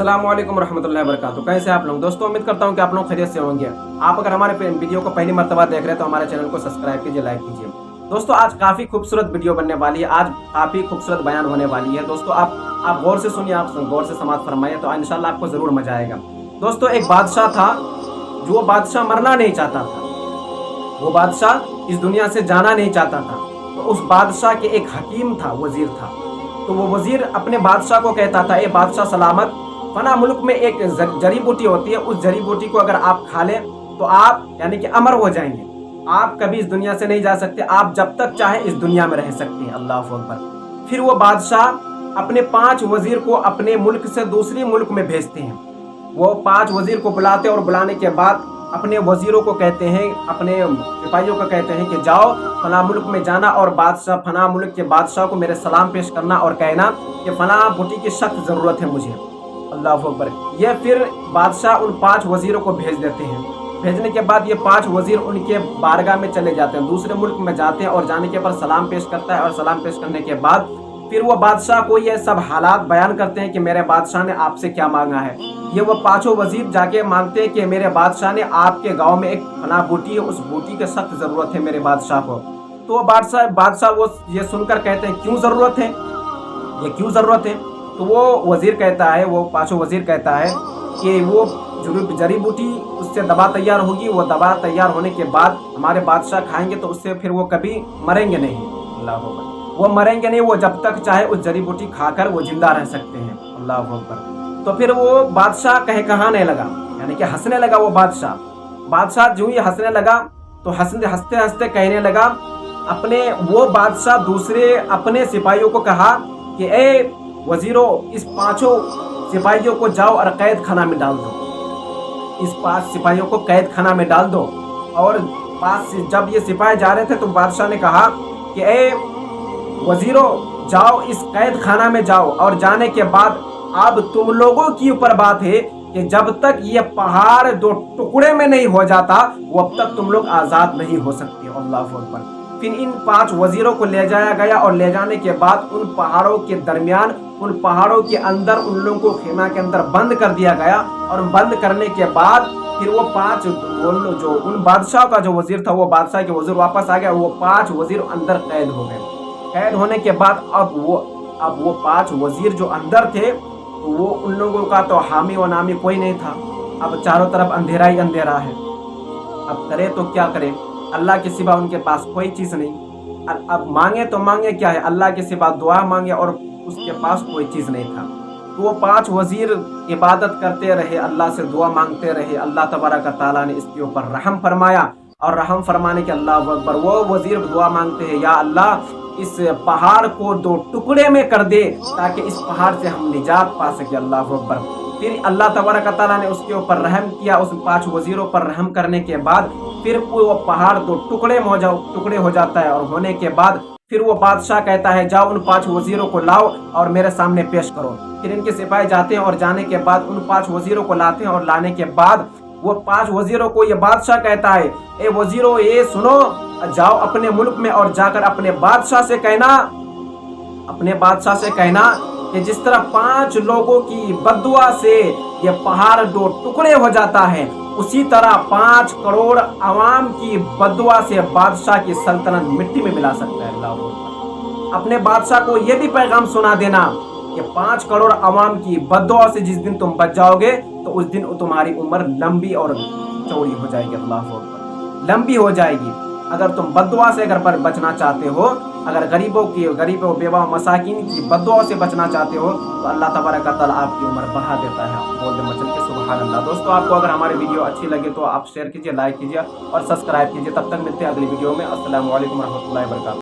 अस्सलाम वालेकुम रहमतुल्लाहि वबरकातुहू। कैसे आप लोग दोस्तों, उम्मीद करता हूँ कि आप लोग खैरियत से होंगे। आप अगर हमारे वीडियो को पहली मर्तबा देख रहे हैं तो हमारे चैनल को सब्सक्राइब कीजिए, लाइक कीजिए। दोस्तों आज काफ़ी खूबसूरत वीडियो बनने वाली है, आज काफ़ी खूबसूरत बयान होने वाली है। दोस्तों आप गौर से सुनिए, आप गौर से समाअत फरमाइए तो इंशाल्लाह आपको ज़रूर मजा आएगा। दोस्तों एक बादशाह था, जो बादशाह मरना नहीं चाहता था, वो बादशाह इस दुनिया से जाना नहीं चाहता था। तो उस बादशाह के एक हकीम था, वजीर था। तो वो वजीर अपने बादशाह को कहता था, ए बादशाह सलामत, फना मुल्क में एक जड़ी बूटी होती है, उस जड़ी बूटी को अगर आप खा लें तो आप यानी कि अमर हो जाएंगे, आप कभी इस दुनिया से नहीं जा सकते, आप जब तक चाहे इस दुनिया में रह सकते हैं। अल्लाह अकबर। फिर वो बादशाह अपने 5 वजीर को अपने मुल्क से दूसरी मुल्क में भेजते हैं। वो 5 वजीर को बुलाते और बुलाने के बाद अपने वजीरों को कहते हैं, अपने सिपाहियों को कहते हैं कि जाओ फला मुल्क में जाना और बादशाह फला मुल्क के बादशाह को मेरे सलाम पेश करना और कहना कि फला बूटी की सख्त ज़रूरत है मुझे। अल्लाह अकबर। ये फिर बादशाह उन 5 वजीरों को भेज देते हैं। भेजने के बाद ये 5 वजीर उनके बारगाह में चले जाते हैं, दूसरे मुल्क में जाते हैं और जाने के बाद सलाम पेश करता है। और सलाम पेश करने के बाद फिर वो बादशाह को ये सब हालात बयान करते हैं कि मेरे बादशाह ने आपसे क्या मांगा है। ये वो 5 वजीर जाके मांगते हैं कि मेरे बादशाह ने आपके गांव में एक फना बूटी है, उस बूटी की सख्त ज़रूरत है मेरे बादशाह को। तो वो बादशाह वो ये सुनकर कहते हैं क्यों ज़रूरत है, ये क्यों ज़रूरत है। तो वो वजीर कहता है, वो 5 वजीर कहता है कि वो जड़ी बूटी उससे दवा तैयार होगी, वो दवा तैयार होने के बाद हमारे बादशाह खाएंगे तो उससे फिर वो कभी मरेंगे नहीं। अल्लाह अकबर। वो मरेंगे नहीं, वो जब तक चाहे उस जड़ी बूटी खाकर वो जिंदा रह सकते हैं। अल्लाह अकबर। तो फिर वो बादशाह कहने लगा, यानी कि हंसने लगा। वो बादशाह जो ही हंसने लगा तो हंसते हंसते कहने लगा, वो बादशाह दूसरे अपने सिपाहियों को कहा कि ए वजीरों, इस 5 सिपाहियों को जाओ और कैद खाना में डाल दो, इस 5 सिपाहियों को कैद खाना में डाल दो। और जब ये सिपाही जा रहे थे तो बादशाह ने कहा कि ए वजीरों, जाओ इस कैद खाना में जाओ, और जाने के बाद अब तुम लोगों की ऊपर बात है कि जब तक ये पहाड़ 2 टुकड़े में नहीं हो जाता वो अब तक तुम लोग आज़ाद नहीं हो सकते। अल्लाह अकबर। फिर इन 5 वजीरों को ले जाया गया और ले जाने के बाद उन पहाड़ों के दरमियान, उन पहाड़ों के अंदर उन लोगों को खेमा के अंदर बंद कर दिया गया। और बंद करने के बाद फिर वो 5 जो उन बादशाह का जो वजीर था, वो बादशाह के वजीर वापस आ गया, वो 5 वजीर अंदर कैद हो गए। कैद होने के बाद अब वो 5 वजीर जो अंदर थे, तो वो उन लोगों का तो हामी व नामी कोई नहीं था। अब चारों तरफ अंधेरा ही अंधेरा है। अब करे तो क्या करे, अल्लाह के सिवा उनके पास कोई चीज़ नहीं। अब मांगे तो मांगे क्या है, अल्लाह के सिवा दुआ मांगे और उसके पास कोई चीज़ नहीं था। तो वो 5 वजीर इबादत करते रहे, अल्लाह से दुआ मांगते रहे। अल्लाह तबारक व तआला ने इसके ऊपर रहम फरमाया, और रहम फरमाने के अल्लाह अकबर, वो वजीर दुआ मांगते हैं, या अल्लाह इस पहाड़ को 2 टुकड़े में कर दे ताकि इस पहाड़ से हम निजात पा सके। अल्लाह अकबर। फिर अल्लाह तबारक व तआला ने उसके ऊपर रहम किया, उस 5 वजीरों पर रहम करने के बाद फिर वो पहाड़ 2 टुकड़े हो जाता है। और होने के बाद फिर वो बादशाह कहता है, जाओ उन 5 वजीरों को लाओ और मेरे सामने पेश करो। फिर इनके सिपाही जाते हैं और जाने के बाद उन 5 वजीरों को लाते हैं। और लाने के बाद वो 5 वजीरों को ये बादशाह कहता है, ए वजीरों ये सुनो, जाओ अपने मुल्क में और जाकर अपने बादशाह से कहना कि जिस तरह 5 लोगों की बद्दुआ से ये पहाड़ 2 टुकड़े हो जाता है, उसी तरह 5 करोड़ अवाम की बद्दुआ से बादशाह की सल्तनत मिट्टी में मिला सकता है। अल्लाह। अपने बादशाह को ये भी पैगाम सुना देना कि 5 करोड़ अवाम की बद्दुआ से जिस दिन तुम बच जाओगे तो उस दिन तुम्हारी उम्र लंबी और चौड़ी हो जाएगी। अल्लाह अकबर। लंबी हो जाएगी। अगर तुम बद्दुआ से अगर बचना चाहते हो, अगर गरीबों बेवा मसाकिन की बद्दुआ से बचना चाहते हो तो अल्लाह तबारक व तआला आपकी उम्र बढ़ा देता है। बोल दे मचल के सुभान अल्लाह। दोस्तों आपको अगर हमारी वीडियो अच्छी लगे तो आप शेयर कीजिए, लाइक कीजिए और सब्सक्राइब कीजिए। तब तक मिलते हैं अगली वीडियो में। अस्सलामु अलैकुम रहमतुल्लाहि व बरकातहू।